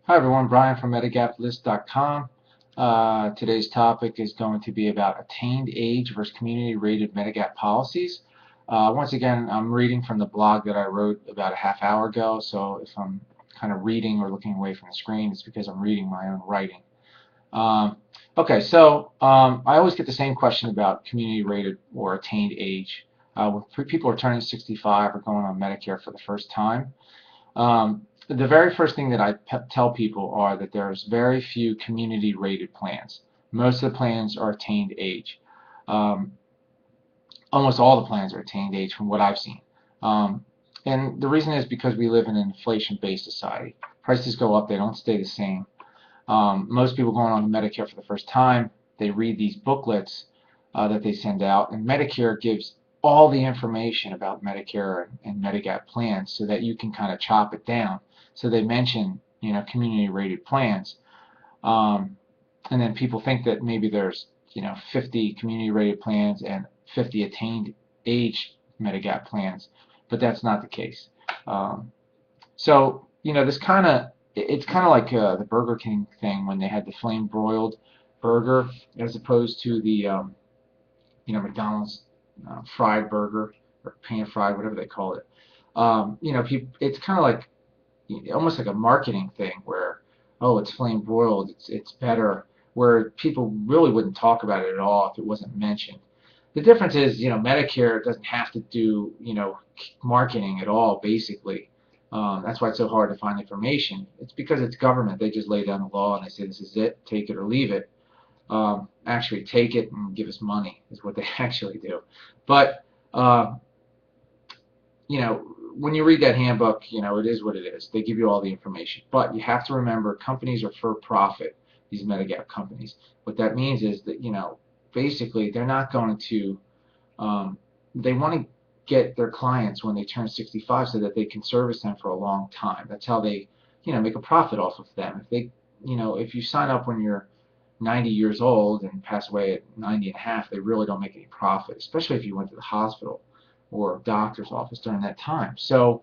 Hi everyone, Brian from Medigaplist.com. Today's topic is going to be about attained age versus community-rated Medigap policies. Once again, I'm reading from the blog that I wrote about a half hour ago, so if I'm kind of reading or looking away from the screen, it's because I'm reading my own writing. I always get the same question about community-rated or attained age. When people are turning 65 or going on Medicare for the first time. The very first thing that I tell people are that there's very few community rated plans. Most of the plans are attained age. Um, Almost all the plans are attained age from what I've seen. And the reason is because we live in an inflation-based society. Prices go up, they don't stay the same. Most people going on Medicare for the first time, they read these booklets that they send out, and Medicare gives all the information about Medicare and Medigap plans so that you can kind of chop it down. So they mention, community rated plans. And then people think that maybe there's, 50 community rated plans and 50 attained age Medigap plans, but that's not the case. This it's kind of like the Burger King thing when they had the flame broiled burger as opposed to the McDonald's fried burger or pan fried, whatever they call it. It's kind of like almost like a marketing thing where, oh, it's flame broiled, it's better, where people really wouldn't talk about it at all if it wasn't mentioned. The difference is, Medicare doesn't have to do, marketing at all, basically. That's why it's so hard to find information. It's because it's government. They just lay down the law and they say this is it, take it or leave it. Actually take it and give us money is what they actually do. But when you read that handbook, it is what it is. They give you all the information. But you have to remember companies are for profit, these Medigap companies. What that means is that, basically they're not going to, they want to get their clients when they turn 65 so that they can service them for a long time. That's how they, make a profit off of them. If they, if you sign up when you're 90 years old and pass away at 90 and a half, they really don't make any profit, especially if you went to the hospital or doctor's office during that time. So,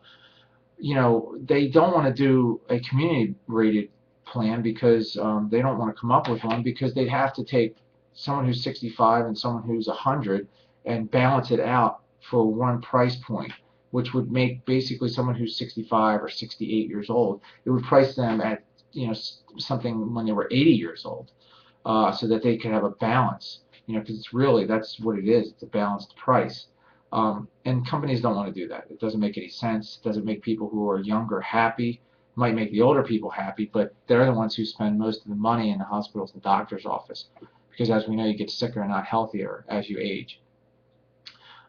they don't want to do a community rated plan because they don't want to come up with one because they'd have to take someone who's 65 and someone who's 100 and balance it out for one price point, which would make basically someone who's 65 or 68 years old, it would price them at something when they were 80 years old, so that they could have a balance, because it's really, that's what it is, it's a balanced price. And companies don't want to do that. It doesn't make any sense. It doesn't make people who are younger happy. It might make the older people happy, but they're the ones who spend most of the money in the hospitals and doctor's office. Because as we know, you get sicker and not healthier as you age.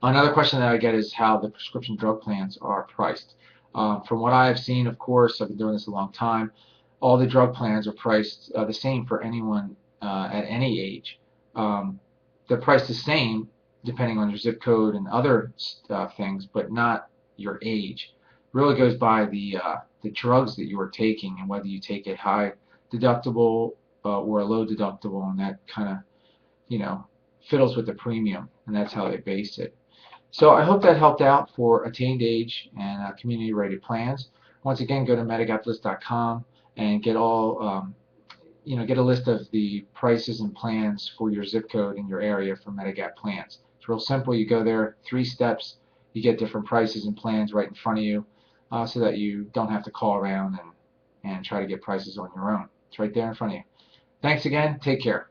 Another question that I get is how the prescription drug plans are priced. From what I have seen, of course, I've been doing this a long time, all the drug plans are priced the same for anyone at any age. They're priced the same depending on your zip code and other things, but not your age. It really goes by the drugs that you are taking and whether you take a high deductible or a low deductible, and that kind of fiddles with the premium, and that's how they base it. So I hope that helped out for attained age and community rated plans. Once again, go to medigaplist.com and get all get a list of the prices and plans for your zip code in your area for Medigap plans. It's real simple. You go there, 3 steps, you get different prices and plans right in front of you, so that you don't have to call around and try to get prices on your own. It's right there in front of you. Thanks again. Take care.